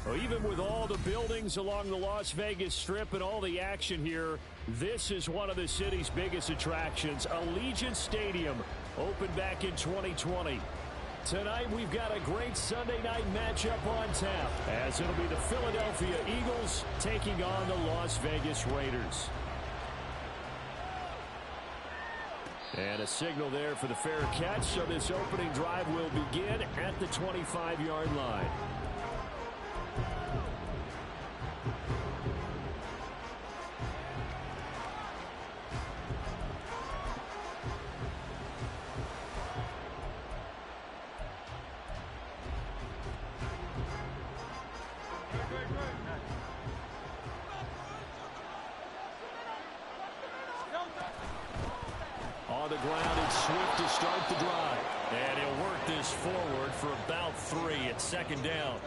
Well, even with all the buildings along the Las Vegas Strip and all the action here, this is one of the city's biggest attractions. Allegiant Stadium opened back in 2020. Tonight we've got a great Sunday night matchup on tap, as it'll be the Philadelphia Eagles taking on the Las Vegas Raiders. And a signal there for the fair catch, so this opening drive will begin at the 25-yard line. On the ground, it's Swift to start the drive. And he'll work this forward for about 3 at second down.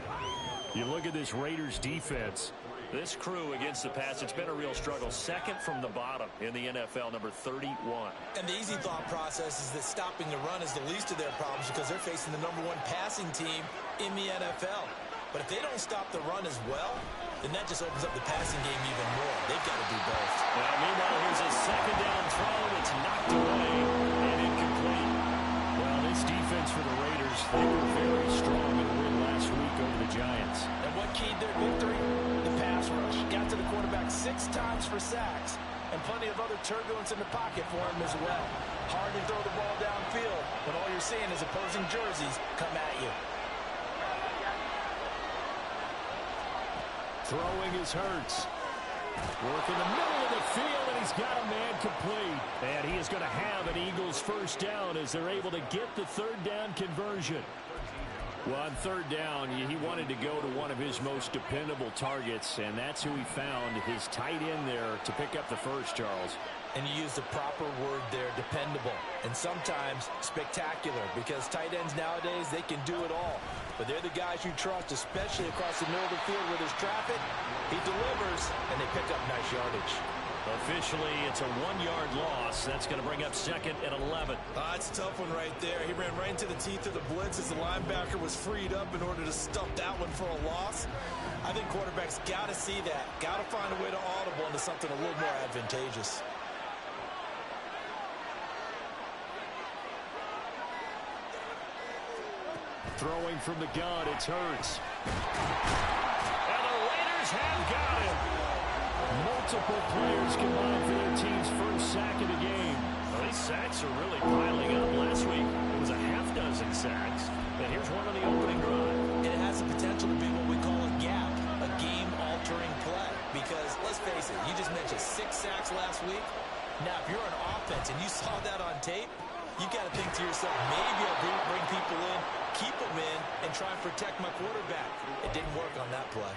You look at this Raiders defense. This crew against the pass, it's been a real struggle. Second from the bottom in the NFL, number 31. And the easy thought process is that stopping the run is the least of their problems because they're facing the number 1 passing team in the NFL. But if they don't stop the run as well, then that just opens up the passing game even more. They've got to do both. Meanwhile, here's a second down throw. It's knocked away and incomplete. Well, this defense for the Raiders, they were very strong in the win last week over the Giants. And what keyed their victory? The pass rush. Got to the quarterback 6 times for sacks, and plenty of other turbulence in the pocket for him as well. Hard to throw the ball downfield when all you're seeing is opposing jerseys come at you. Throwing is Hurts. Work in the middle of the field, and he's got a man complete. And he is going to have an Eagles first down as they're able to get the third down conversion. Well, on third down, he wanted to go to one of his most dependable targets, and that's who he found, his tight end there, to pick up the first, Charles. And you use the proper word there, dependable, and sometimes spectacular, because tight ends nowadays, they can do it all. But they're the guys you trust, especially across the middle of the field where there's traffic. He delivers, and they pick up nice yardage. Officially, it's a 1-yard loss. That's going to bring up second and 11. It's a tough one right there. He ran right into the teeth of the blitz as the linebacker was freed up in order to stuff that one for a loss. I think quarterbacks got to see that. Got to find a way to audible into something a little more advantageous. Throwing from the gun, it's Hurts. And the Raiders have got him. Multiple players combined for their team's first sack of the game. Well, these sacks are really piling up. Last week, it was a half-dozen sacks. And here's one on the opening drive. It has the potential to be what we call a gap, a game-altering play. Because, let's face it, you just mentioned 6 sacks last week. Now, if you're an offense and you saw that on tape, you got to think to yourself, maybe I'll bring people in, keep them in, and try and protect my quarterback. It didn't work on that play.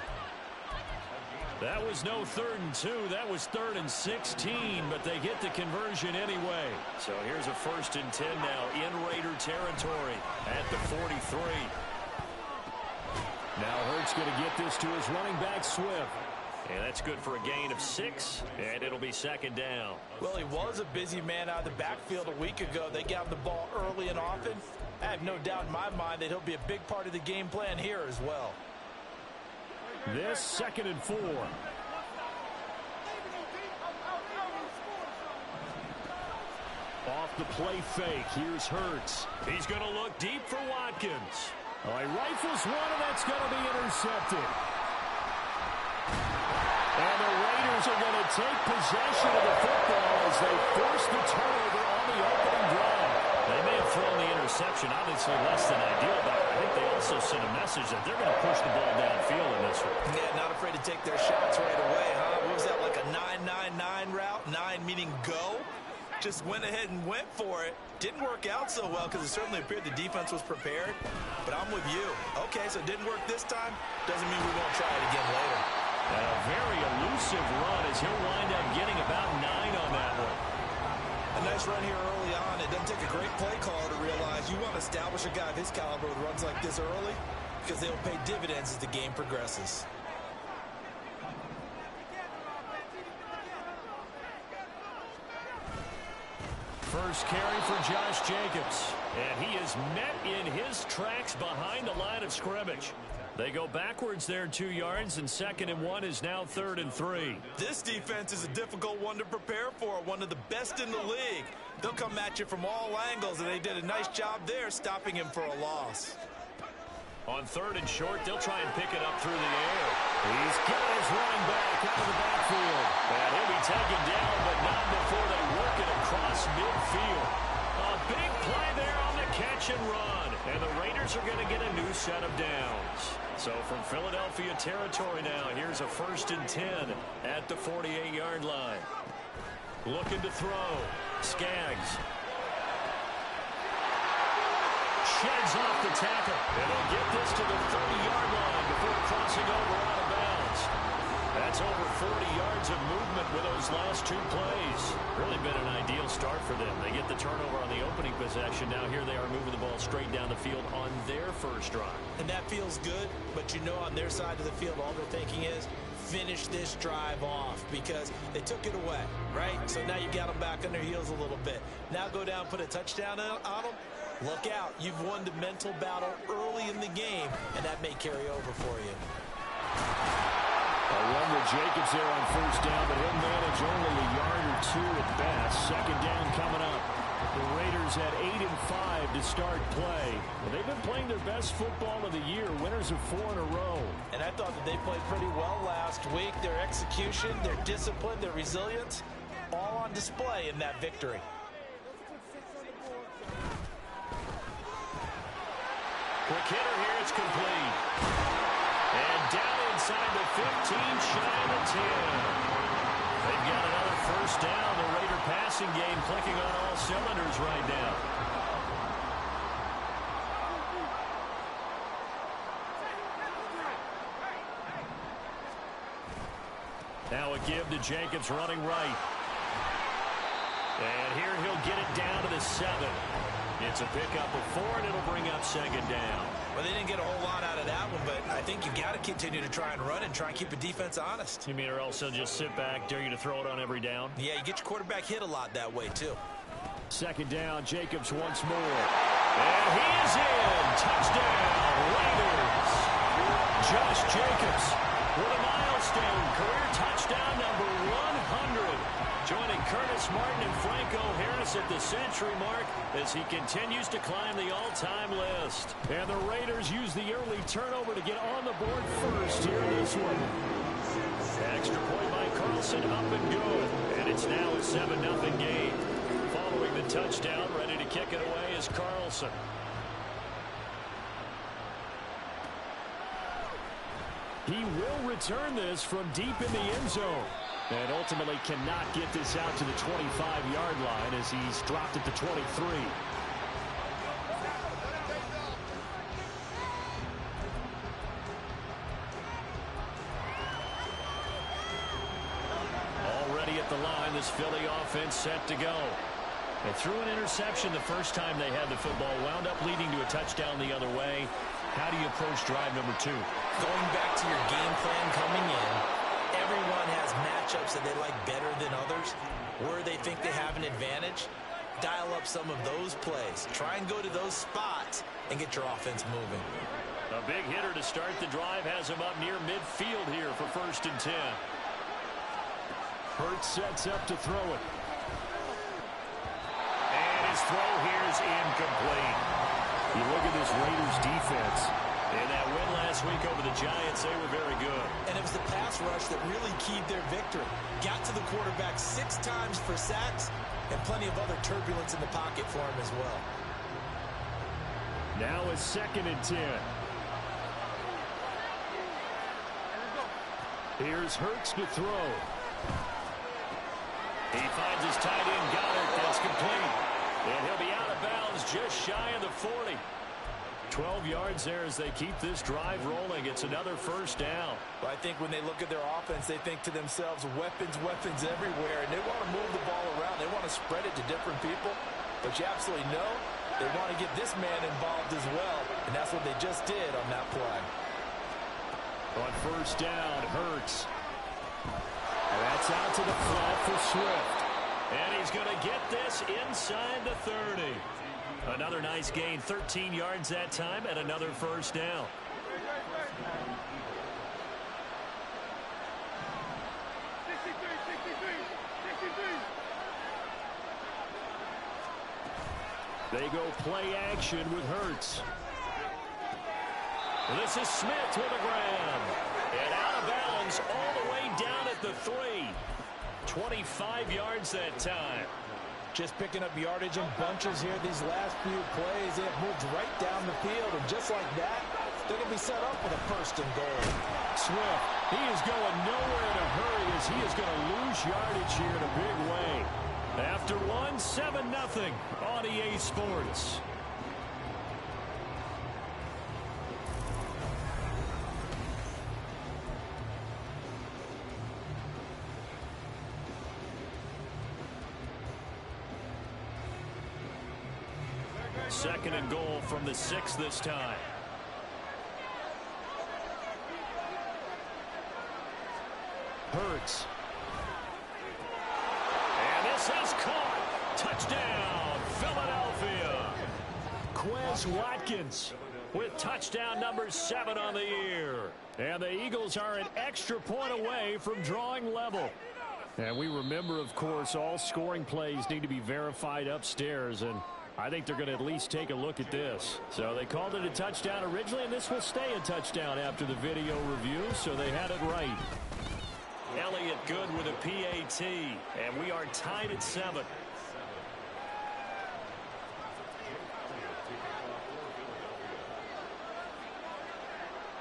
That was no 3rd and 2. That was 3rd and 16, but they get the conversion anyway. So here's a 1st and 10 now in Raider territory at the 43. Now Hurts going to get this to his running back, Swift. And that's good for a gain of 6, and it'll be second down. Well, he was a busy man out of the backfield a week ago. They got him the ball early and often. I have no doubt in my mind that he'll be a big part of the game plan here as well. This 2nd and 4. Off the play fake, here's Hurts. He's going to look deep for Watkins. He rifles one, and that's going to be intercepted. And the Raiders are going to take possession of the football as they force the turnover on the opening drive. They may have thrown the interception, obviously less than ideal, but I think they also sent a message that they're going to push the ball downfield in this one. Yeah, not afraid to take their shots right away, huh? What was that, like a 9-9-9 route? 9 meaning go? Just went ahead and went for it. Didn't work out so well because it certainly appeared the defense was prepared. But I'm with you. Okay, so it didn't work this time. Doesn't mean we won't try it again later. And a very elusive run as he'll wind up getting about 9 on that one. A nice run here early on. It doesn't take a great play caller to realize you want to establish a guy of his caliber with runs like this early because they'll pay dividends as the game progresses. First carry for Josh Jacobs. And he is met in his tracks behind the line of scrimmage. They go backwards there 2 yards, and 2nd and 1 is now 3rd and 3. This defense is a difficult one to prepare for, one of the best in the league. They'll come at you from all angles, and they did a nice job there stopping him for a loss. On 3rd and short, they'll try and pick it up through the air. He's got his running back out of the backfield. And he'll be taken down, but not before they work it across midfield. A big play there on the catch and run. And the Raiders are going to get a new set of downs. So from Philadelphia territory now, here's a 1st and 10 at the 48-yard line. Looking to throw. Skaggs. Sheds off the tackle. And they'll get this to the 30-yard line before crossing over out of bounds. That's over 40 yards of movement with those last 2 plays. Really been an ideal start for them. They get the turnover on the opening possession. Now here they are moving the ball straight down the field on their first drive. And that feels good, but you know on their side of the field all they're thinking is finish this drive off because they took it away, right? So now you got them back on their heels a little bit. Now go down, put a touchdown on them. Look out. You've won the mental battle early in the game, and that may carry over for you. A run with Jacobs there on 1st down, but he'll manage only a yard or 2 at best. 2nd down coming up. The Raiders at 8 and 5 to start play. Well, they've been playing their best football of the year. Winners of 4 in a row. And I thought that they played pretty well last week. Their execution, their discipline, their resilience, all on display in that victory. Quick hitter here, it's complete. And down inside the 15, shy of the 10. They've got another 1st down. The Raider passing game clicking on all cylinders right now. Now a give to Jacobs running right. And here he'll get it down to the 7. It's a pickup of 4, and it'll bring up 2nd down. Well, they didn't get a whole lot out of that one, but I think you got to continue to try and run and try and keep the defense honest. You mean or else they'll just sit back, dare you to throw it on every down? Yeah, you get your quarterback hit a lot that way, too. 2nd down, Jacobs once more. And he is in. Touchdown, Raiders. Josh Jacobs with a milestone career touchdown number 100. Joining Curtis Martin and Franco Harris at the century mark as he continues to climb the all-time list. And the Raiders use the early turnover to get on the board first here in this one. Extra point by Carlson, up and good. And it's now a 7-0 game. Following the touchdown, ready to kick it away is Carlson. He will return this from deep in the end zone. And ultimately cannot get this out to the 25-yard line as he's dropped at the 23. Already at the line, this Philly offense set to go. They threw an interception the first time they had the football, wound up leading to a touchdown the other way. How do you approach drive number 2? Going back to your game plan coming in, everyone has matchups that they like better than others. Where they think they have an advantage, dial up some of those plays. Try and go to those spots and get your offense moving. A big hitter to start the drive has him up near midfield here for 1st and 10. Hurts sets up to throw it. And his throw here is incomplete. You look at this Raiders defense. In that win last week over the Giants, they were very good. And it was the pass rush that really keyed their victory. Got to the quarterback 6 times for sacks and plenty of other turbulence in the pocket for him as well. Now a 2nd and 10. Here's Hurts to throw. He finds his tight end, Goddard. That's complete. And he'll be out of bounds just shy of the 40. 12 yards there as they keep this drive rolling. It's another 1st down. Well, I think when they look at their offense, they think to themselves, weapons, weapons everywhere. And they want to move the ball around. They want to spread it to different people. But you absolutely know they want to get this man involved as well. And that's what they just did on that play. On 1st down, Hurts. And that's out to the flat for Swift. And he's going to get this inside the 30. Another nice gain, 13 yards that time, and another first down. They go play action with Hurts. This is Smith with a grab. And out of bounds all the way down at the 3. 25 yards that time. Just picking up yardage in bunches here these last few plays. They have moved right down the field, and just like that, they're going to be set up with a first and goal. Swift, he is going nowhere in a hurry as he is going to lose yardage here in a big way. After one, 7-0 on EA Sports. Second and goal from the 6 this time. Hurts. And this is caught. Touchdown, Philadelphia. Quez Watkins With touchdown number 7 on the year. And the Eagles are an extra point away from drawing level. And we remember, of course, all scoring plays need to be verified upstairs, and I think they're going to at least take a look at this. So they called it a touchdown originally, and this will stay a touchdown after the video review, so they had it right. Elliott good with a PAT, and we are tied at 7.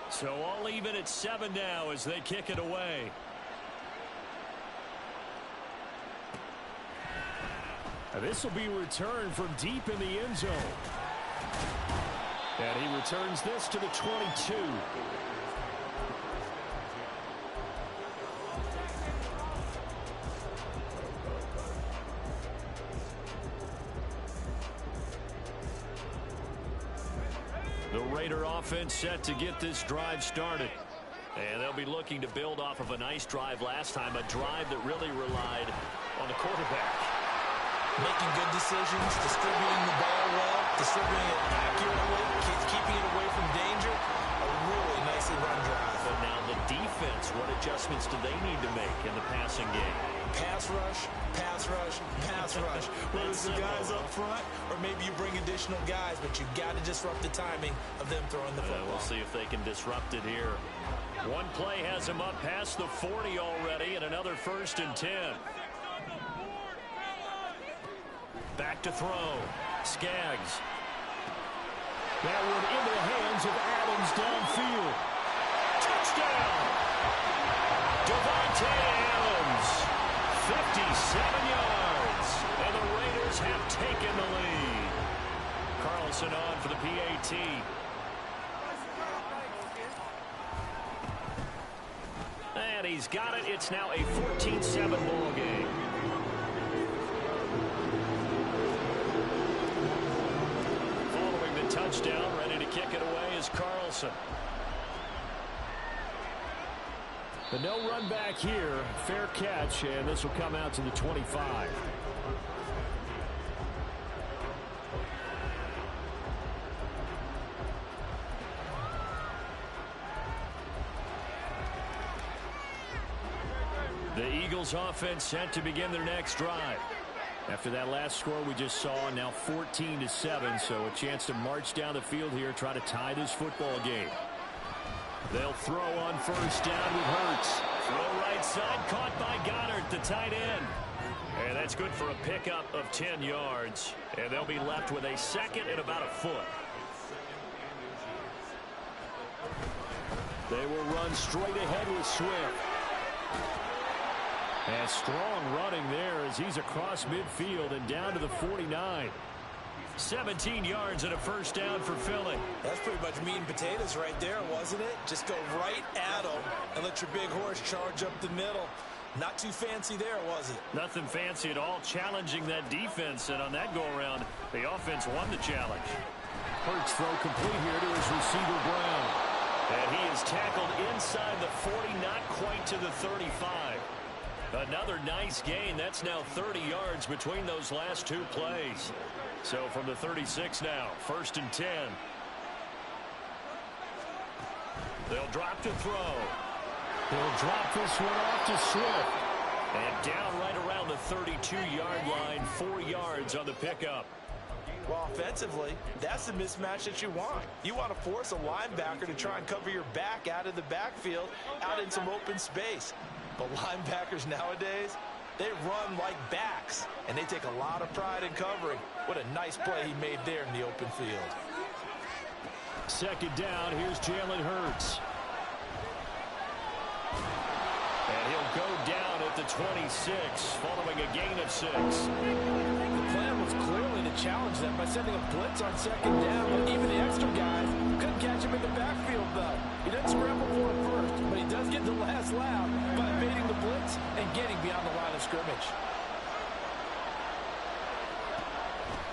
So all even at 7 now as they kick it away. This will be returned from deep in the end zone. And he returns this to the 22. The Raider offense set to get this drive started. And they'll be looking to build off of a nice drive last time, a drive that really relied on the quarterback. Making good decisions, distributing the ball well, distributing it accurately, keeping it away from danger. A really nicely run drive. But now the defense, what adjustments do they need to make in the passing game? Pass rush, pass rush, pass rush. Whether it's the guys up front or maybe you bring additional guys, but you've got to disrupt the timing of them throwing the football. We'll see if they can disrupt it here. One play has them up past the 40 already, and another 1st and 10. Back to throw. Skaggs. That one into the hands of Adams downfield. Touchdown! Devontae Adams. 57 yards. And the Raiders have taken the lead. Carlson on for the PAT. And he's got it. It's now a 14-7 ball game. Touchdown, ready to kick it away is Carlson. But no run back here. Fair catch, and this will come out to the 25. The Eagles offense set to begin their next drive. After that last score we just saw, now 14-7, so a chance to march down the field here, try to tie this football game. They'll throw on 1st down with Hurts. Throw right side, caught by Goddard, the tight end. And that's good for a pickup of 10 yards. And they'll be left with a 2nd and about a foot. They will run straight ahead with Swift. And strong running there as he's across midfield and down to the 49. 17 yards and a 1st down for Philly. That's pretty much meat and potatoes right there, wasn't it? Just go right at them and let your big horse charge up the middle. Not too fancy there, was it? Nothing fancy at all, challenging that defense. And on that go-around, the offense won the challenge. Hurts throw complete here to his receiver, Brown. And he is tackled inside the 40, not quite to the 35. Another nice gain. That's now 30 yards between those last 2 plays. So from the 36 now, 1st and 10. They'll drop to throw. He'll drop this one off to Swift. And down right around the 32-yard line, 4 yards on the pickup. Well, offensively, that's the mismatch that you want. You want to force a linebacker to try and cover your back out of the backfield, out in some open space. But linebackers nowadays, they run like backs, and they take a lot of pride in covering. What a nice play he made there in the open field. 2nd down, here's Jalen Hurts. And he'll go down at the 26, following a gain of 6. The plan was clearly to challenge them by sending a blitz on 2nd down, but even the extra guys couldn't catch him in the backfield, though. He doesn't scramble for it first, but he does get the last laugh by evading the blitz and getting beyond the line of scrimmage.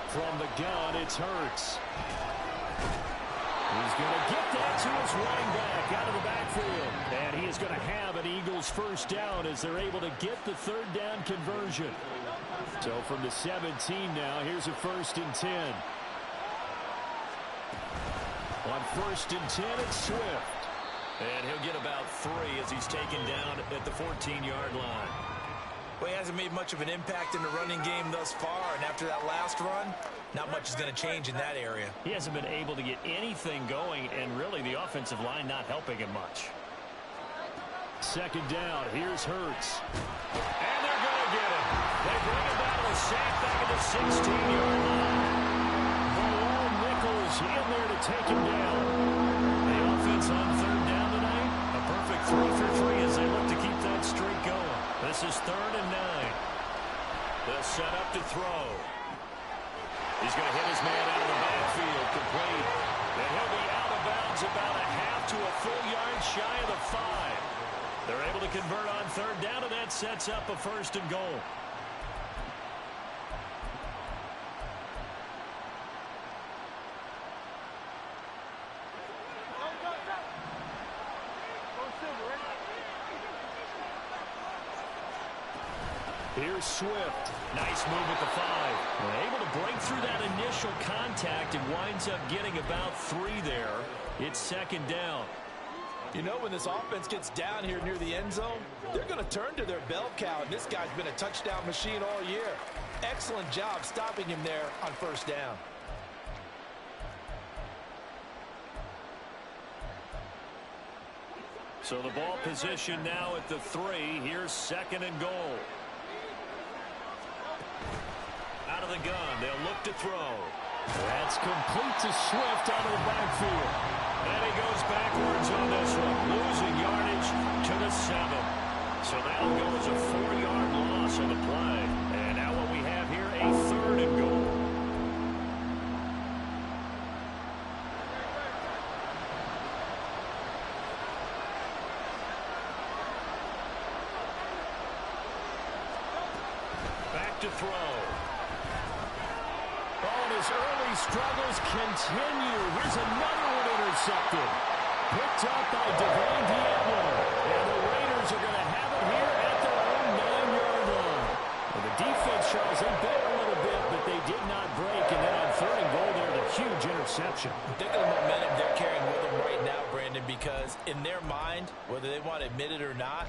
From the gun, it's Hurts. He's going to get that to his running back out of the backfield. And he is going to have an Eagles 1st down as they're able to get the 3rd down conversion. So from the 17 now, here's a 1st and 10. On 1st and 10, it's Swift. And he'll get about 3 as he's taken down at the 14-yard line. Well, he hasn't made much of an impact in the running game thus far, and after that last run, not much is going to change in that area. He hasn't been able to get anything going, and really the offensive line not helping him much. 2nd down, here's Hurts. And they're going to get him. They bring him down to a sack back at the 16-yard line. Malone Nichols in there to take him down. The offense on 3rd down tonight, a perfect 3 for 3 as they look to keep that streak going. This is 3rd and 9. They'll set up to throw. He's going to hit his man out of the backfield, complete. And he'll be out of bounds about a half to a full yard shy of the 5. They're able to convert on 3rd down, and that sets up a 1st and goal. Here's Swift. Nice move with the 5. They're able to break through that initial contact and winds up getting about 3 there. It's 2nd down. You know, when this offense gets down here near the end zone, they're going to turn to their bell cow, and this guy's been a touchdown machine all year. Excellent job stopping him there on 1st down. So the ball position now at the 3. Here's 2nd and goal. Out of the gun, they'll look to throw. That's complete to Swift out of the backfield. And he goes backwards on this one, losing yardage to the 7. So that'll go as a 4-yard loss on the play. And now what we have here, a 3rd and goal. Back to throw. His early struggles continue. Here's another one intercepted. Picked up by Devane Diablo. And the Raiders are going to have it here at their own 9-yard line. Well, the defense, Charles, they bit a little bit, but they did not break. And then on 3rd and goal, there's a huge interception. Think of the momentum they're carrying with them right now, Brandon, because in their mind, whether they want to admit it or not,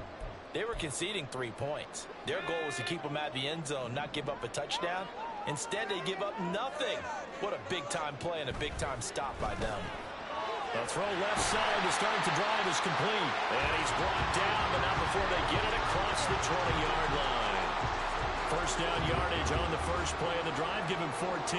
they were conceding 3 points. Their goal was to keep them out of the end zone, not give up a touchdown. Instead, they give up nothing. What a big-time play and a big-time stop by them. The throw left side to start the drive is complete. And he's brought down, but not before they get it across the 20-yard line. 1st down yardage on the first play of the drive. Give him 14.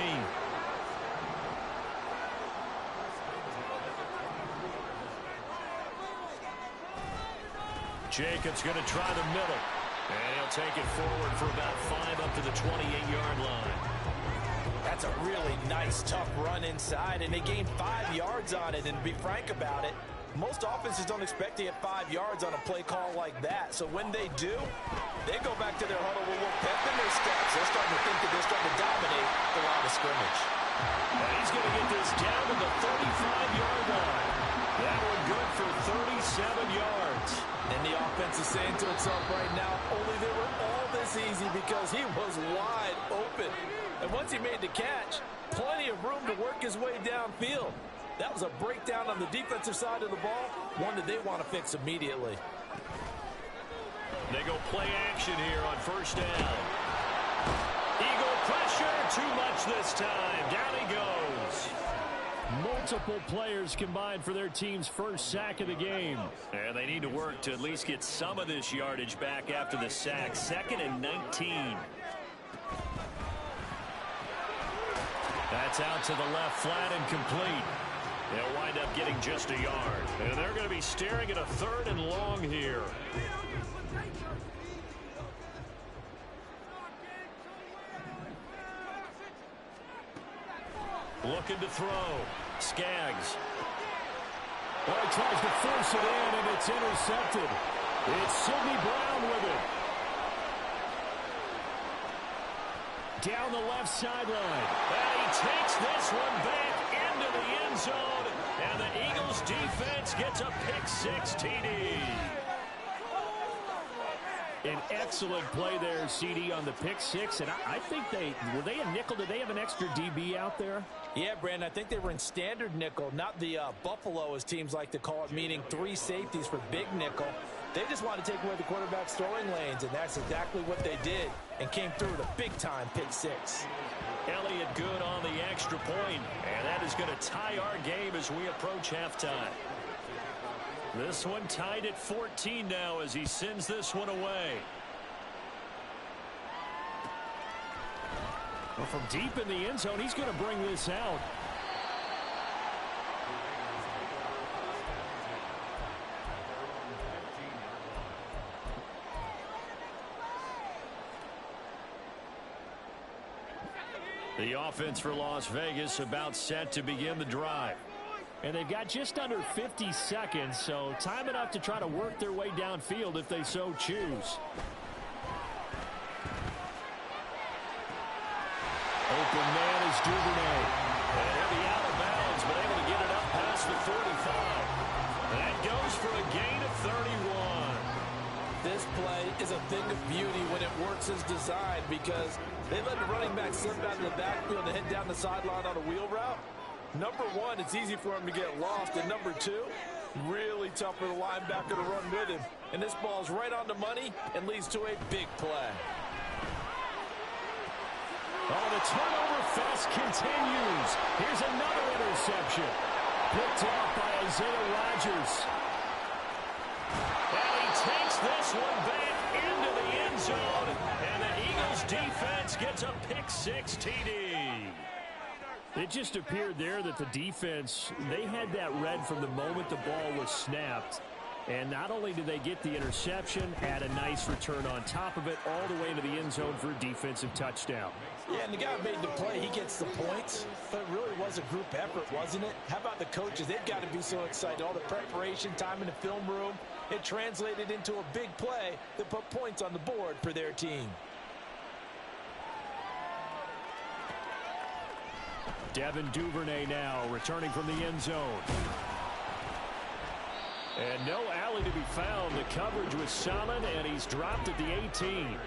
Jacobs going to try the middle. And he'll take it forward for about 5 up to the 28-yard line. That's a really nice, tough run inside, and they gained 5 yards on it. And to be frank about it, most offenses don't expect to get 5 yards on a play call like that. So when they do, they go back to their huddle with a little pep in their steps. They're starting to think that they're starting to dominate the line of scrimmage. And he's going to get this down to the 35-yard line. That one good for 37 yards. And the offense is saying to itself right now, only they were all this easy because he was wide open. And once he made the catch, plenty of room to work his way downfield. That was a breakdown on the defensive side of the ball, one that they want to fix immediately. They go play action here on first down. Eagle pressure, too much this time. Down he goes. Multiple players combined for their team's first sack of the game. And they need to work to at least get some of this yardage back after the sack. 2nd and 19. That's out to the left, flat and complete. They'll wind up getting just a yard. And they're going to be staring at a 3rd and long here. Looking to throw. Skaggs. Well, he tries to force it in, and it's intercepted. It's Sidney Brown with it. Down the left sideline. And he takes this one back into the end zone. And the Eagles defense gets a pick-6 TD. An excellent play there, CD, on the pick-6. And I think were they a nickel? Did they have an extra DB out there? Yeah, Brandon, I think they were in standard nickel, not the Buffalo, as teams like to call it, meaning 3 safeties for big nickel. They just want to take away the quarterback's throwing lanes, and that's exactly what they did and came through with a big-time pick-6. Elliott good on the extra point, and that is going to tie our game as we approach halftime. This one tied at 14 now as he sends this one away. Well, from deep in the end zone, he's going to bring this out. The offense for Las Vegas about set to begin the drive. And they've got just under 50 seconds, so time enough to try to work their way downfield if they so choose. Open man is Duvernay. And he'll be out of bounds, but able to get it up past the 45. That goes for a gain of 31. This play is a thing of beauty when it works as designed because they let the running back slip out of the backfield and head down the sideline on a wheel route. Number one, it's easy for him to get lost. And number two, really tough for the linebacker to run with him. And this ball's right on the money and leads to a big play. Oh, the turnover fest continues. Here's another interception. Picked off by Isaiah Rodgers. And he takes this one back into the end zone. And the Eagles defense gets a pick-6 TD. It just appeared there that the defense, they had that read from the moment the ball was snapped. And not only did they get the interception, had a nice return on top of it, all the way into the end zone for a defensive touchdown. Yeah, and the guy who made the play, he gets the points. But it really was a group effort, wasn't it? How about the coaches? They've got to be so excited. All the preparation, time in the film room, it translated into a big play that put points on the board for their team. Devin Duvernay now returning from the end zone. And no alley to be found. The coverage was solid, and he's dropped at the 18.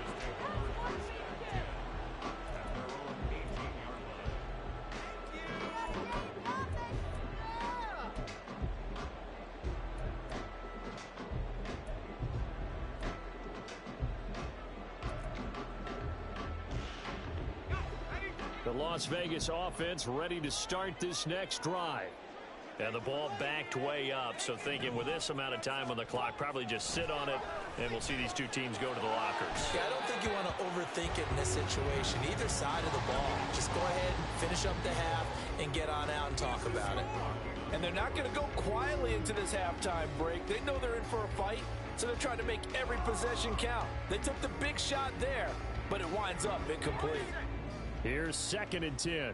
The Las Vegas offense ready to start this next drive. And the ball backed way up, so thinking with this amount of time on the clock, probably just sit on it, and we'll see these two teams go to the lockers. Yeah, I don't think you want to overthink it in this situation. Either side of the ball. Just go ahead and finish up the half and get on out and talk about it. And they're not going to go quietly into this halftime break. They know they're in for a fight, so they're trying to make every possession count. They took the big shot there, but it winds up incomplete. Here's 2nd and 10.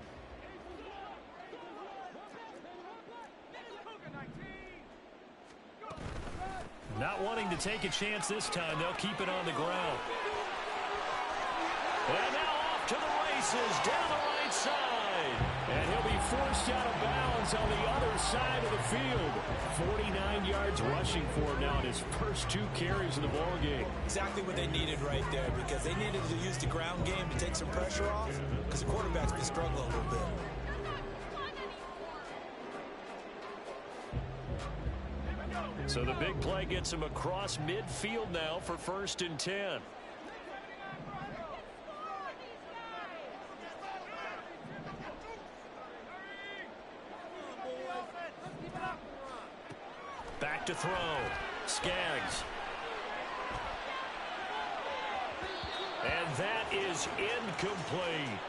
Not wanting to take a chance this time, they'll keep it on the ground. And now off to the races down the right side. And he'll be forced out of bounds on the other side of the field. 49 yards rushing for him now in his first 2 carries in the ballgame. Exactly what they needed right there, because they needed to use the ground game to take some pressure off, because the quarterback's been struggling a little bit. So the big play gets him across midfield now for 1st and 10. Back to throw. Skaggs. And that is incomplete.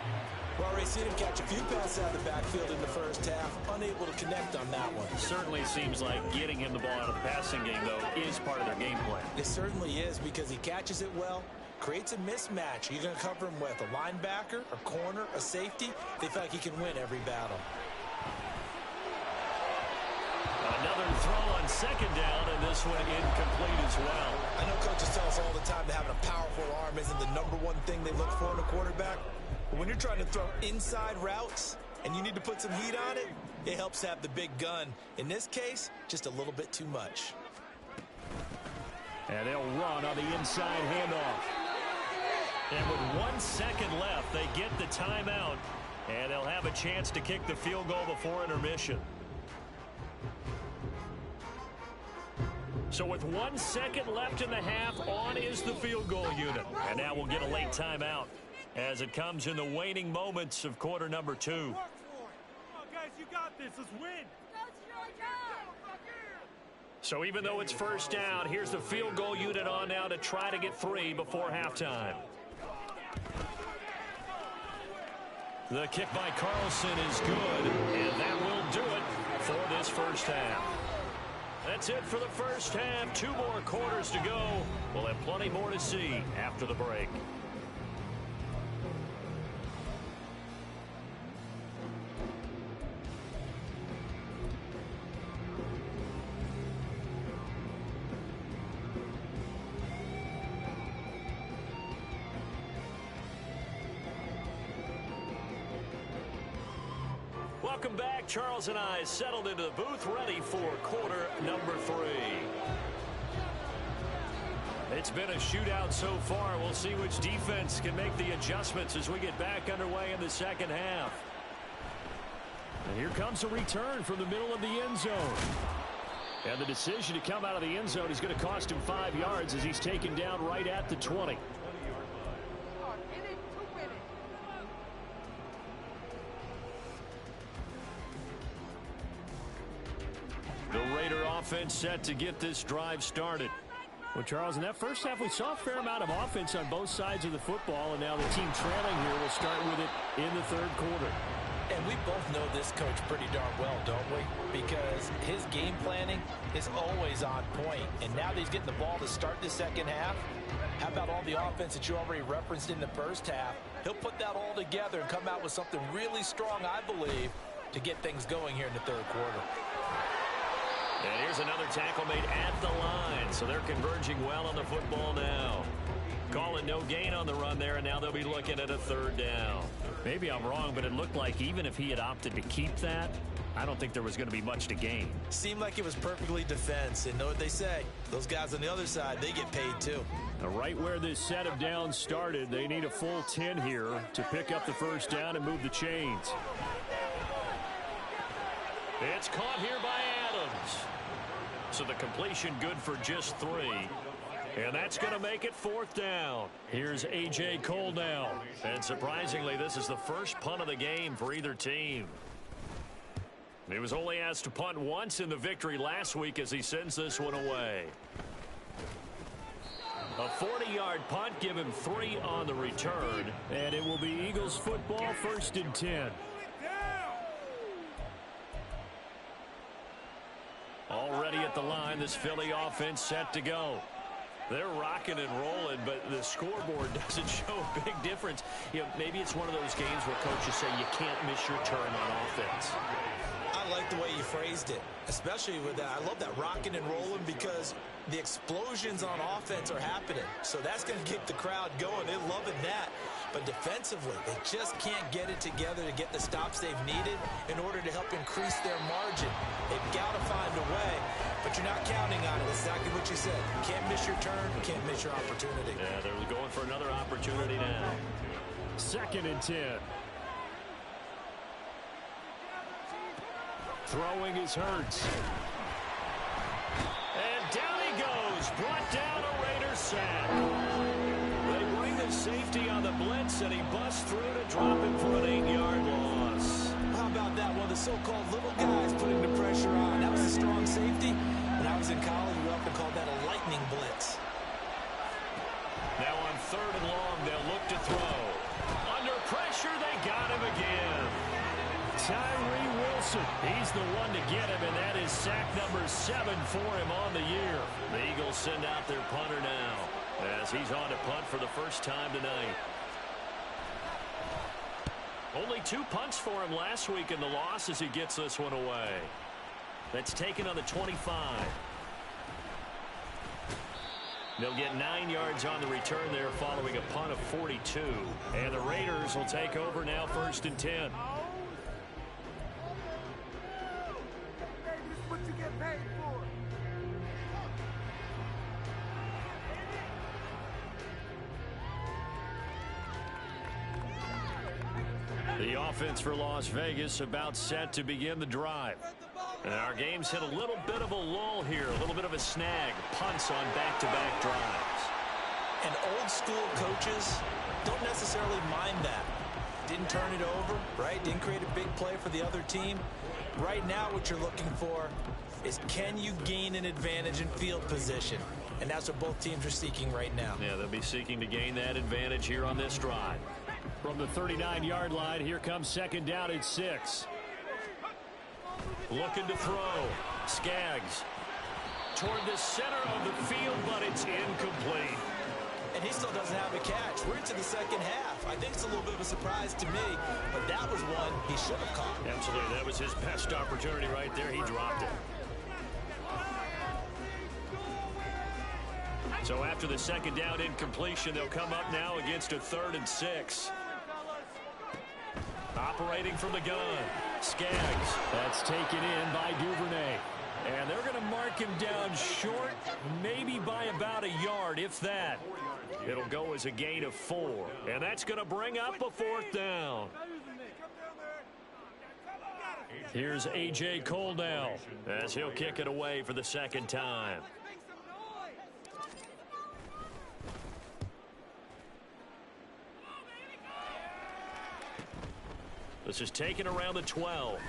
Well, already seen him catch a few passes out of the backfield in the first half. Unable to connect on that one. Certainly seems like getting him the ball out of the passing game, though, is part of their game plan. It certainly is, because he catches it well, creates a mismatch. You're going to cover him with a linebacker, a corner, a safety. They feel like he can win every battle. Another throw on 2nd down, and this one incomplete as well. I know coaches tell us all the time that having a powerful arm isn't the #1 thing they look for in a quarterback. But when you're trying to throw inside routes and you need to put some heat on it, it helps to have the big gun. In this case, just a little bit too much. And they'll run on the inside handoff. And with 1 second left, they get the timeout, and they'll have a chance to kick the field goal before intermission. So with 1 second left in the half, on is the field goal unit. And now we'll get a late timeout as it comes in the waning moments of quarter number 2. Come on, guys, you got this. Let's win. So even though it's 1st down, here's the field goal unit on now to try to get 3 before halftime. The kick by Carlson is good, and that will do it for this 1st half. That's it for the 1st half. 2 more quarters to go. We'll have plenty more to see after the break. Welcome back. Charles and I settled into the booth, ready for quarter number 3. It's been a shootout so far. We'll see which defense can make the adjustments as we get back underway in the 2nd half. And here comes a return from the middle of the end zone. And the decision to come out of the end zone is going to cost him 5 yards as he's taken down right at the 20. The Raider offense set to get this drive started. Well, Charles, in that first half, we saw a fair amount of offense on both sides of the football, and now the team trailing here will start with it in the 3rd quarter. And we both know this coach pretty darn well, don't we? Because his game planning is always on point. And now that he's getting the ball to start the 2nd half, how about all the offense that you already referenced in the 1st half? He'll put that all together and come out with something really strong, I believe, to get things going here in the 3rd quarter. And here's another tackle made at the line. So they're converging well on the football now. Calling no gain on the run there, and now they'll be looking at a 3rd down. Maybe I'm wrong, but it looked like even if he had opted to keep that, I don't think there was going to be much to gain. Seemed like it was perfectly defense. And know what they say? Those guys on the other side, they get paid too. Now, right where this set of downs started, they need a full 10 here to pick up the 1st down and move the chains. It's caught here by Adams. So the completion good for just 3. And that's going to make it 4th down. Here's A.J. Cole now. And surprisingly, this is the first punt of the game for either team. He was only asked to punt once in the victory last week as he sends this one away. A 40-yard punt, give him 3 on the return. And it will be Eagles football, 1st and 10. Already at the line, this Philly offense set to go. They're rocking and rolling, but the scoreboard doesn't show a big difference. You know, maybe it's one of those games where coaches say you can't miss your turn on offense. I like the way you phrased it, especially with that. I love that rocking and rolling because the explosions on offense are happening. So that's going to keep the crowd going. They're loving that. But defensively, they just can't get it together to get the stops they've needed in order to help increase their margin. They've got to find a way, but you're not counting on it. That's exactly what you said. Can't miss your turn, can't miss your opportunity. Yeah, they're going for another opportunity now. 2nd and 10. Throwing is Hurts. And down he goes. Brought down a Raider sack. They bring the safety on the blitz, and he busts through to drop him for an 8-yard loss. How about that? One of the so-called little guys putting the pressure on. That was a strong safety. When I was in college, we often called that a lightning blitz. Now on 3rd and long, they'll look to throw. Under pressure, they got him again. Tyree Wilson. He's the one to get him, and that is sack number 7 for him on the year. The Eagles send out their punter now as he's on to punt for the first time tonight. Only 2 punts for him last week in the loss as he gets this one away. That's taken on the 25. They'll get 9 yards on the return there following a punt of 42. And the Raiders will take over now 1st and 10. The offense for Las Vegas about set to begin the drive. And our game's hit a little bit of a lull here, a little bit of a snag. Punts on back-to-back drives. And old school coaches don't necessarily mind that. Didn't turn it over, right? Didn't create a big play for the other team. Right now what you're looking for is can you gain an advantage in field position? And that's what both teams are seeking right now. Yeah, they'll be seeking to gain that advantage here on this drive. From the 39-yard line, here comes 2nd down at 6. Looking to throw. Skaggs toward the center of the field, but it's incomplete. And he still doesn't have a catch. We're into the second half. I think it's a little bit of a surprise to me, but that was one he should have caught. Absolutely. That was his best opportunity right there. He dropped it. So after the 2nd down incompletion, they'll come up now against a 3rd and 6. Operating from the gun. Skaggs. That's taken in by Duvernay. And they're going to mark him down short, maybe by about a yard, if that. It'll go as a gain of 4. And that's going to bring up a 4th down. Here's A.J. Cole now, as he'll kick it away for the 2nd time. This is taken around the 12.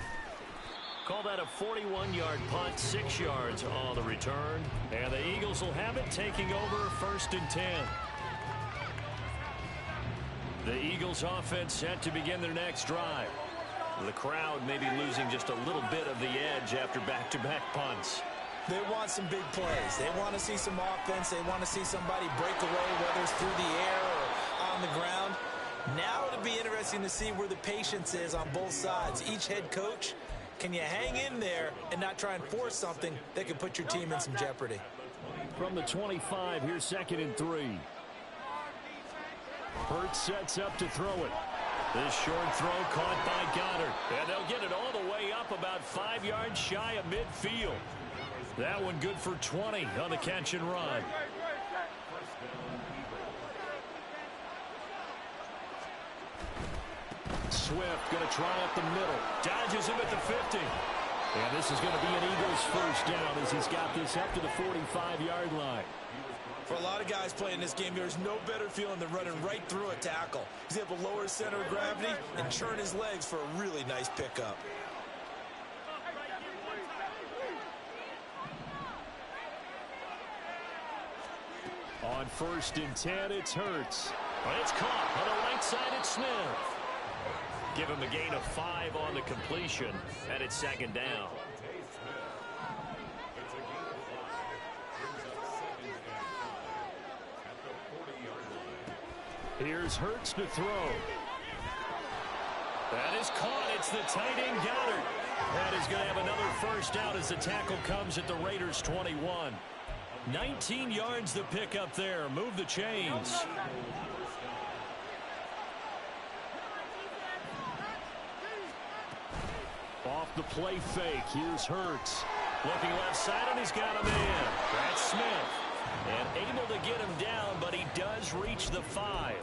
Call that a 41-yard punt, 6 yards on the return. And the Eagles will have it taking over 1st and 10. The Eagles offense set to begin their next drive. The crowd may be losing just a little bit of the edge after back-to-back punts. They want some big plays. They want to see some offense. They want to see somebody break away, whether it's through the air or on the ground. Now it'll be interesting to see where the patience is on both sides. Each head coach, can you hang in there and not try and force something that could put your team in some jeopardy? From the 25, here's 2nd and 3. Hurts sets up to throw it. This short throw caught by Goddard. And they'll get it all the way up about 5 yards shy of midfield. That one good for 20 on the catch and run. Swift going to try up the middle. Dodges him at the 50. And this is going to be an Eagles 1st down as he's got this up to the 45-yard line. For a lot of guys playing this game, there's no better feeling than running right through a tackle. He's able to lower his center of gravity and churn his legs for a really nice pickup. On 1st and 10, it's Hurts. Well, it's caught on the right side at Smith. Give him a gain of 5 on the completion, and it's 2nd down. Here's Hurts to throw. That is caught. It's the tight end Goddard. And he's going to have another first down as the tackle comes at the Raiders' 21. 19 yards to pick up there. Move the chains. Off the play fake. Here's Hurts. Looking left side, and he's got him in. That's Smith. And able to get him down, but he does reach the 5.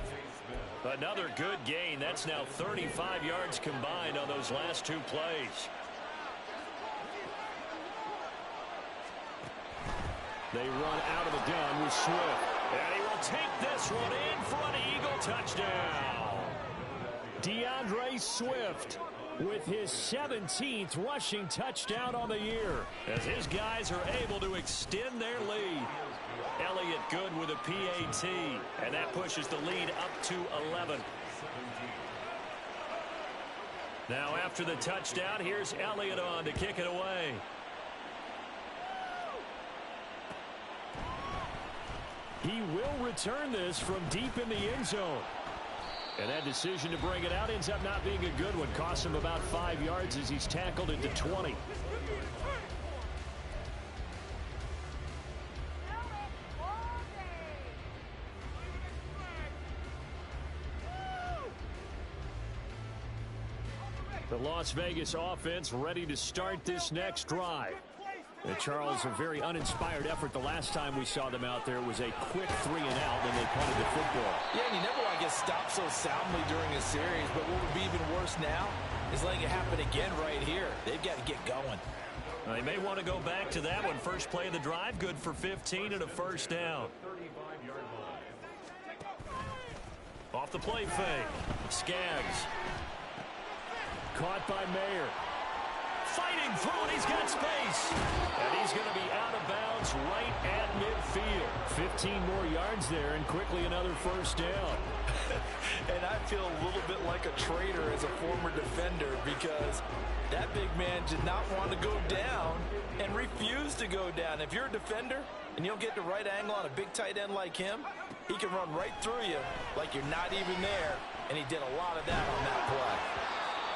Another good gain. That's now 35 yards combined on those last 2 plays. They run out of the gun with Swift. And he will take this one in for an Eagle touchdown. DeAndre Swift with his 17th rushing touchdown on the year, as his guys are able to extend their lead. Elliott good with a PAT, and that pushes the lead up to 11. Now after the touchdown, here's Elliott on to kick it away. He will return this from deep in the end zone. And that decision to bring it out ends up not being a good one. Costs him about 5 yards as he's tackled into 20. The Las Vegas offense ready to start this next drive. And Charles, a very uninspired effort the last time we saw them out there. It was a quick 3 and out, and they punted the football. Yeah, and you never want to get stopped so soundly during a series, but what would be even worse now is letting it happen again right here. They've got to get going. Well, they may want to go back to that one. First play of the drive, good for 15 and a first down. Off the play fake. Skaggs. Caught by Mayer. Fighting through it, he's got space. And he's going to be out of bounds right at midfield. 15 more yards there, and quickly another first down. And I feel a little bit like a traitor as a former defender, because that big man did not want to go down and refused to go down. If you're a defender and you don't get the right angle on a big tight end like him, he can run right through you like you're not even there, and he did a lot of that on that play.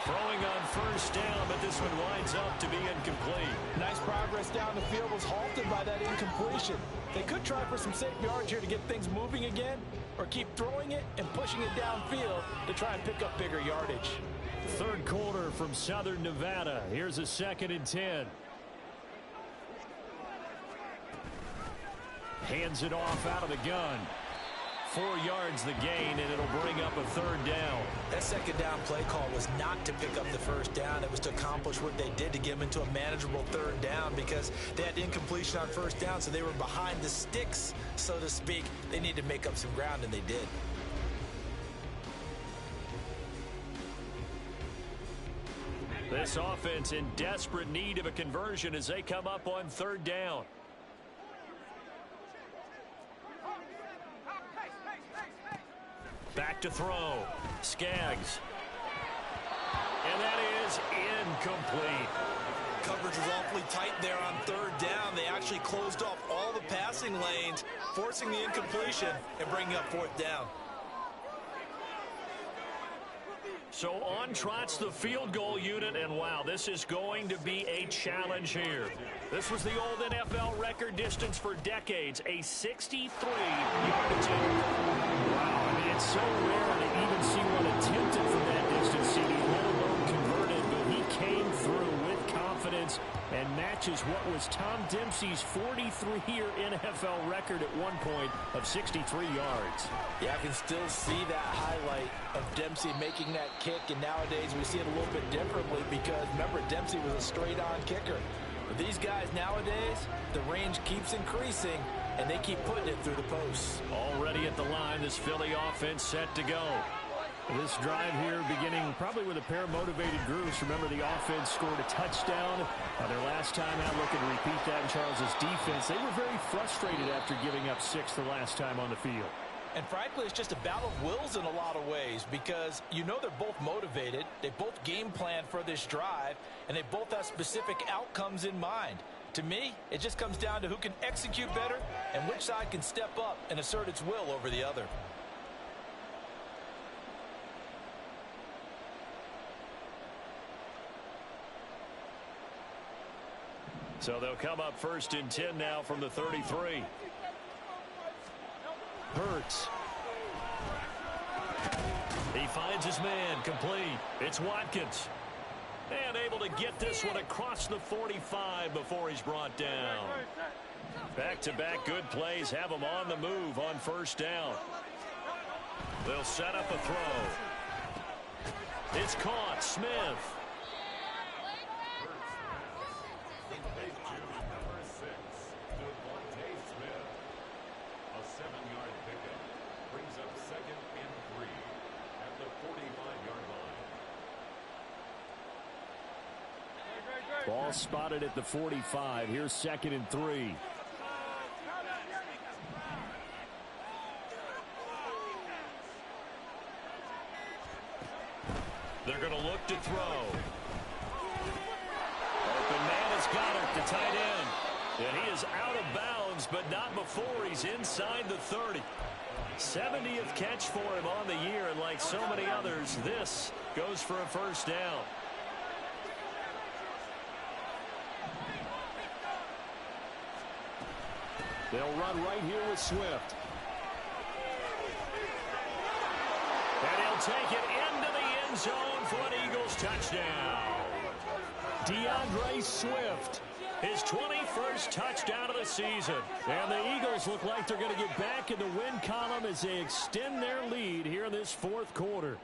Throwing on first down, but this one winds up to be incomplete. Nice progress down the field was halted by that incompletion. They could try for some safe yards here to get things moving again, or keep throwing it and pushing it downfield to try and pick up bigger yardage. Third quarter from Southern Nevada. Here's a 2nd and 10. Hands it off out of the gun. 4 yards the gain, and it'll bring up a 3rd down. That 2nd down play call was not to pick up the first down. It was to accomplish what they did to get them into a manageable 3rd down, because they had incompletion on first down, so they were behind the sticks, so to speak. They needed to make up some ground, and they did. This offense in desperate need of a conversion as they come up on 3rd down. Back to throw. Skaggs. And that is incomplete. Coverage was awfully tight there on 3rd down. They actually closed off all the passing lanes, forcing the incompletion and bringing up 4th down. So on trots the field goal unit, and wow, this is going to be a challenge here. This was the old NFL record distance for decades, a 63-yard attempt. Wow, I mean, it's so rare to even see one attempted from that distance, CD, let alone converted, but he came through with confidence and matches what was Tom Dempsey's 43-year NFL record at one point of 63 yards. Yeah, I can still see that highlight of Dempsey making that kick, and nowadays we see it a little bit differently because, remember, Dempsey was a straight-on kicker. But these guys nowadays, the range keeps increasing, and they keep putting it through the posts. Already at the line, this Philly offense set to go. This drive here beginning probably with a pair of motivated groups. Remember, the offense scored a touchdown their last time out. Looking to repeat that in Charles's defense. They were very frustrated after giving up 6 the last time on the field. And frankly, it's just a battle of wills in a lot of ways, because you know they're both motivated, they both game plan for this drive, and they both have specific outcomes in mind. To me, it just comes down to who can execute better and which side can step up and assert its will over the other. So they'll come up 1st and 10 now from the 33. Hurts. He finds his man, complete. It's Watkins. And able to get this one across the 45 before he's brought down. Back-to-back good plays have him on the move on 1st down. They'll set up a throw. It's caught. Smith. Ball spotted at the 45. Here's 2nd and 3. They're going to look to throw. Open man is Goddard, the tight end. And he is out of bounds, but not before he's inside the 30. 70th catch for him on the year, and like so many others, this goes for a 1st down. They'll run right here with Swift. And he'll take it into the end zone for an Eagles touchdown. DeAndre Swift. His 21st touchdown of the season. And the Eagles look like they're going to get back in the win column as they extend their lead here in this 4th quarter.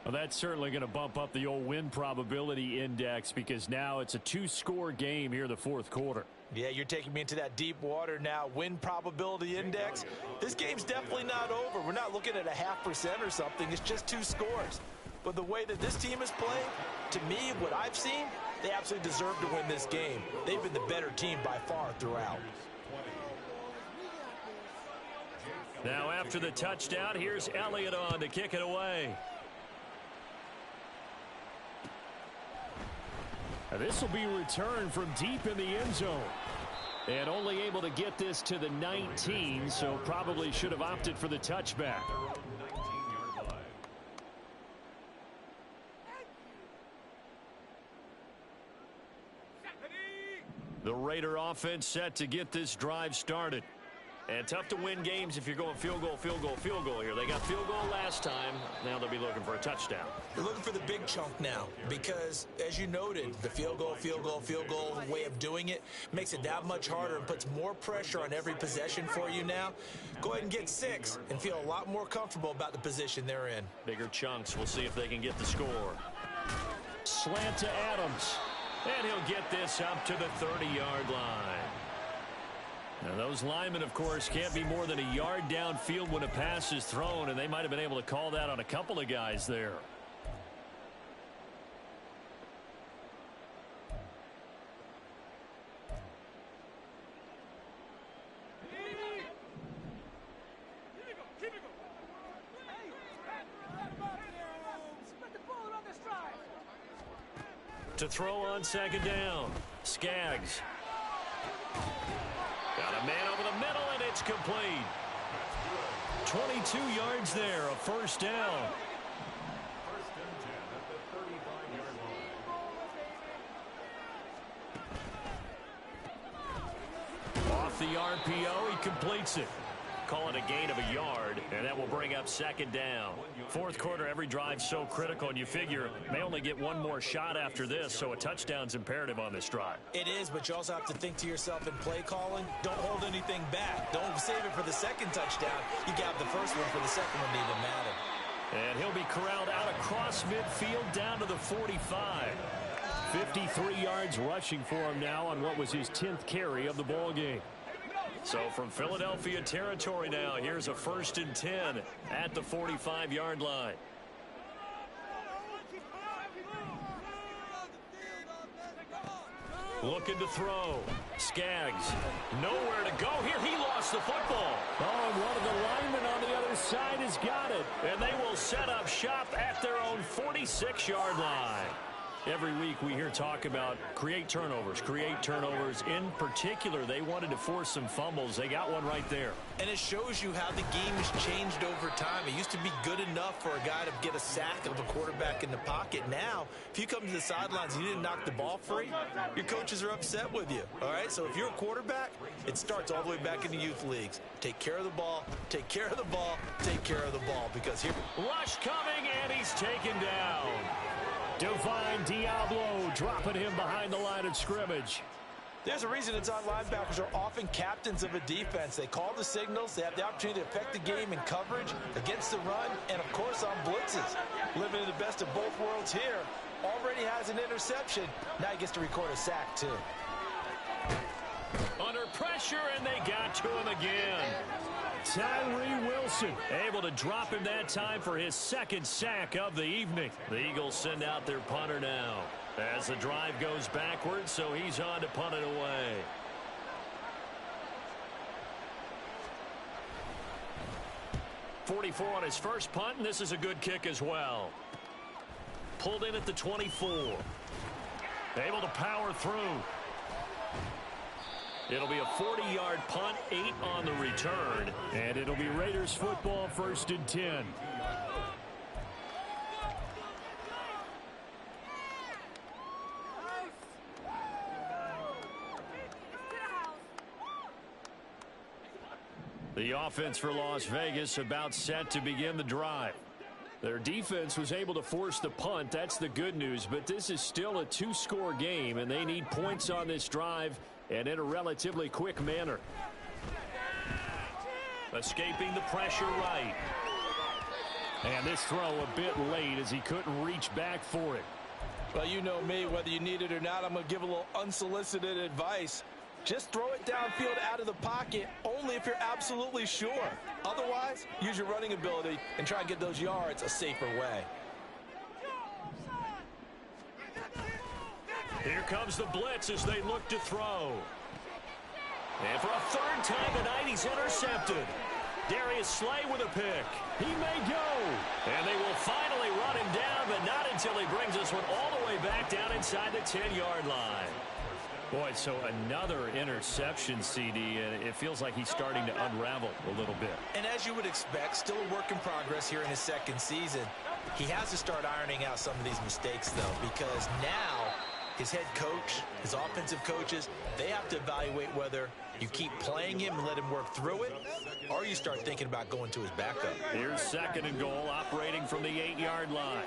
Well, that's certainly going to bump up the old win probability index because now it's a 2-score game here in the 4th quarter. Yeah, you're taking me into that deep water now. Win probability index. This game's definitely not over. We're not looking at a 0.5% or something. It's just 2 scores. But the way that this team has played, to me, what I've seen, they absolutely deserve to win this game. They've been the better team by far throughout. Now after the touchdown, here's Elliott on to kick it away. This will be returned from deep in the end zone. And only able to get this to the 19, so probably should have opted for the touchback. The Raider offense set to get this drive started. And tough to win games if you're going field goal, field goal, field goal here. They got field goal last time. Now they'll be looking for a touchdown. They're looking for the big chunk now because, as you noted, the field goal way of doing it makes it that much harder and puts more pressure on every possession for you now. Go ahead and get 6 and feel a lot more comfortable about the position they're in. Bigger chunks. We'll see if they can get the score. Slant to Adams. And he'll get this up to the 30-yard line. Now those linemen, of course, can't be more than a yard downfield when a pass is thrown, and they might have been able to call that on a couple of guys there. To throw on 2nd down. Skaggs. Got a man over the middle, and it's complete. 22 yards there, a 1st down. Off the RPO, he completes it. Call it a gain of a yard, and that will bring up 2nd down. 4th quarter, every drive so critical, and you figure may only get one more shot after this, so a touchdown's imperative on this drive. It is, but you also have to think to yourself in play calling, don't hold anything back. Don't save it for the 2nd touchdown. You got the first one for the 2nd one to even matter. And he'll be corralled out across midfield down to the 45. 53 yards rushing for him now on what was his 10th carry of the ball game. So from Philadelphia territory now, here's a 1st and 10 at the 45-yard line. Looking to throw. Skaggs. Nowhere to go here. He lost the football. Oh, and one of the linemen on the other side has got it. And they will set up shop at their own 46-yard line. Every week we hear talk about create turnovers. In particular, they wanted to force some fumbles. They got one right there. And it shows you how the game has changed over time. It used to be good enough for a guy to get a sack of a quarterback in the pocket. Now, if you come to the sidelines and you didn't knock the ball free, your coaches are upset with you. All right, so if you're a quarterback, it starts all the way back in the youth leagues. Take care of the ball, take care of the ball, take care of the ball, because here... Rush coming, and he's taken down. Divine Diablo dropping him behind the line of scrimmage. There's a reason inside linebackers are often captains of a defense. They call the signals. They have the opportunity to affect the game in coverage, against the run, and, of course, on blitzes. Living in the best of both worlds here. Already has an interception. Now he gets to record a sack, too. Under pressure, and they got to him again. Tyree Wilson able to drop him that time for his second sack of the evening. The Eagles send out their punter now as the drive goes backwards, so he's on to punt it away. .44 on his first punt, and this is a good kick as well. Pulled in at the 24. Able to power through. It'll be a 40-yard punt, 8 on the return. And it'll be Raiders football, 1st and 10. The offense for Las Vegas about set to begin the drive. Their defense was able to force the punt. That's the good news. But this is still a 2-score game, and they need points on this drive and in a relatively quick manner. Escaping the pressure right. And this throw a bit late as he couldn't reach back for it. Well, you know me, whether you need it or not, I'm going to give a little unsolicited advice. Just throw it downfield out of the pocket only if you're absolutely sure. Otherwise, use your running ability and try and get those yards a safer way. Here comes the blitz as they look to throw. And for a third time tonight, he's intercepted. Darius Slay with a pick. He may go. And they will finally run him down, but not until he brings us one all the way back down inside the 10-yard line. Boy, so another interception, CD, and it feels like he's starting to unravel a little bit. And as you would expect, still a work in progress here in his second season. He has to start ironing out some of these mistakes, though, because now his head coach, his offensive coaches, they have to evaluate whether you keep playing him and let him work through it, or you start thinking about going to his backup. Here's 2nd and goal, operating from the 8-yard line.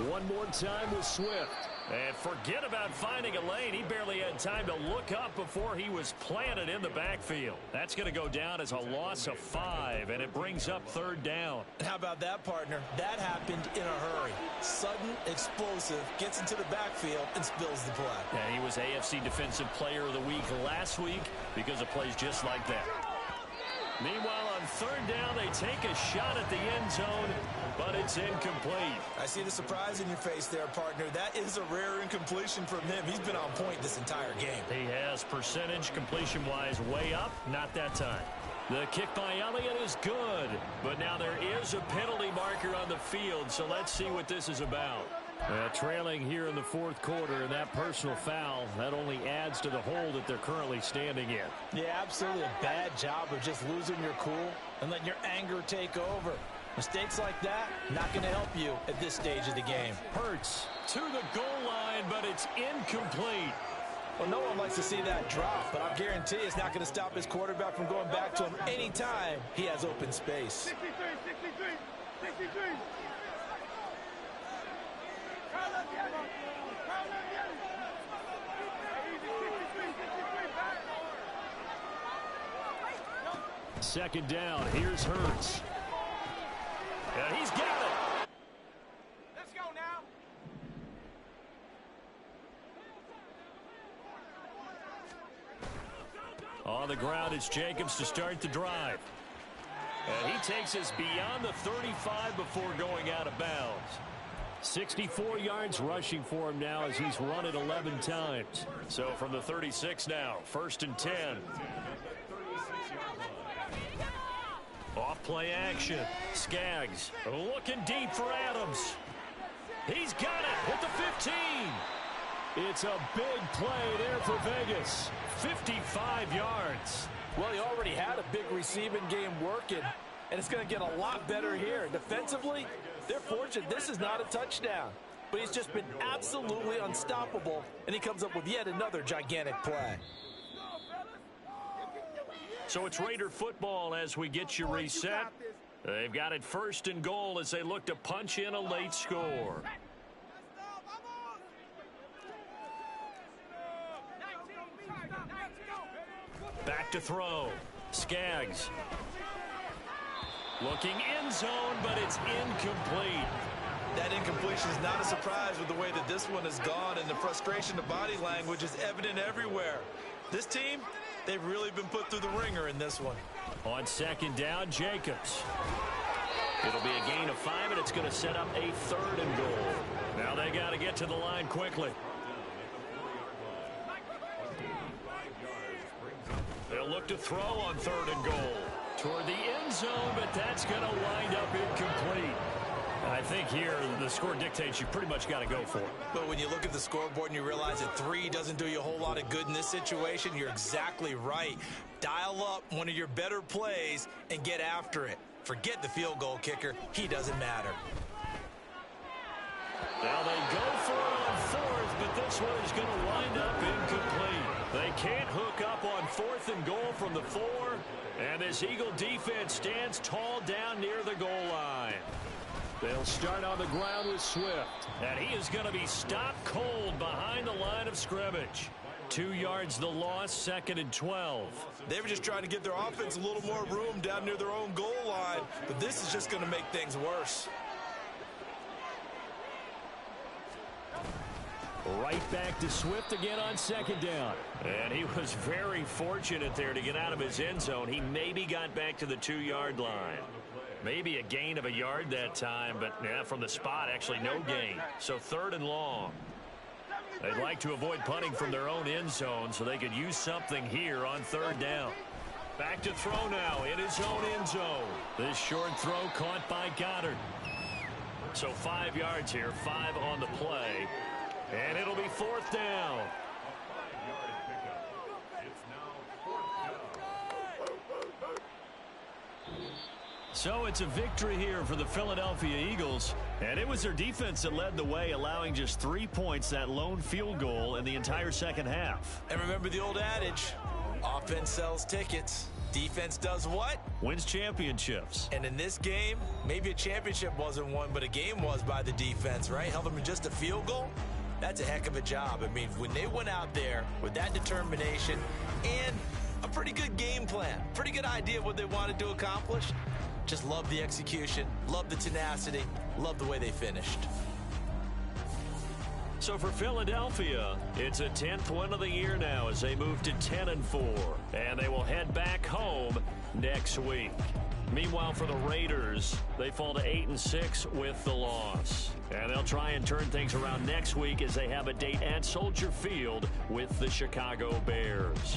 One more time with Swift. And forget about finding a lane. He barely had time to look up before he was planted in the backfield. That's going to go down as a loss of 5, and it brings up 3rd down. How about that, partner? That happened in a hurry. Sudden, explosive, gets into the backfield and spills the play. Yeah, he was AFC Defensive Player of the Week last week because of plays just like that. Meanwhile, on 3rd down, they take a shot at the end zone, but it's incomplete. I see the surprise in your face there, partner. That is a rare incompletion from him. He's been on point this entire game. He has percentage completion-wise way up, not that time. The kick by Elliott is good, but now there is a penalty marker on the field, so let's see what this is about. Trailing here in the 4th quarter, and that personal foul, that only adds to the hole that they're currently standing in. Yeah, absolutely a bad job of just losing your cool and letting your anger take over. Mistakes like that, not going to help you at this stage of the game. Hurts to the goal line, but it's incomplete. Well, no one likes to see that drop, but I guarantee it's not going to stop his quarterback from going back to him anytime he has open space. 63, 63, 63. Second down. Here's Hurts. And he's got it. Let's go now. On the ground, it's Jacobs to start the drive. And he takes us beyond the 35 before going out of bounds. 64 yards rushing for him now as he's run it 11 times. So from the 36 now, 1st and 10. Off play action. Skaggs looking deep for Adams. He's got it at the 15. It's a big play there for Vegas. 55 yards. Well, he already had a big receiving game working, and it's going to get a lot better here. Defensively, they're fortunate this is not a touchdown. But he's just been absolutely unstoppable, and he comes up with yet another gigantic play. So it's Raider football as we get you reset. They've got it 1st and goal as they look to punch in a late score. Back to throw. Skaggs. Looking end zone, but it's incomplete. That incompletion is not a surprise with the way that this one has gone, and the frustration of body language is evident everywhere. This team, they've really been put through the ringer in this one. On 2nd down, Jacobs. It'll be a gain of 5, and it's going to set up a 3rd and goal. Now they got to get to the line quickly. They'll look to throw on 3rd and goal. Toward the end zone, but that's going to wind up incomplete. I think here the score dictates you pretty much got to go for it. But when you look at the scoreboard and you realize that 3 doesn't do you a whole lot of good in this situation, you're exactly right. Dial up one of your better plays and get after it. Forget the field goal kicker. He doesn't matter. Now they go for it on 4th, but this one is going to wind up incomplete. They can't hook up on 4th and goal from the 4, and this Eagle defense stands tall down near the goal line. They'll start on the ground with Swift. And he is going to be stopped cold behind the line of scrimmage. 2 yards the loss, 2nd and 12. They were just trying to give their offense a little more room down near their own goal line, but this is just going to make things worse. Right back to Swift again on 2nd down. And he was very fortunate there to get out of his end zone. He maybe got back to the 2-yard line. Maybe a gain of a yard that time, but yeah, from the spot, actually no gain. So 3rd and long. They'd like to avoid punting from their own end zone so they could use something here on 3rd down. Back to throw now in his own end zone. This short throw caught by Goddard. So 5 yards here, 5 on the play. And it'll be 4th down. So it's a victory here for the Philadelphia Eagles, and it was their defense that led the way, allowing just 3 points, that lone field goal in the entire second half. And remember the old adage, offense sells tickets. Defense does what? Wins championships. And in this game, maybe a championship wasn't won, but a game was by the defense, right? Held them to just a field goal. That's a heck of a job. I mean, when they went out there with that determination and a pretty good game plan, pretty good idea of what they wanted to accomplish, just love the execution, love the tenacity, love the way they finished. So for Philadelphia, it's a 10th win of the year now as they move to 10-4, and they will head back home next week. Meanwhile, for the Raiders, they fall to 8-6 with the loss. And they'll try and turn things around next week as they have a date at Soldier Field with the Chicago Bears.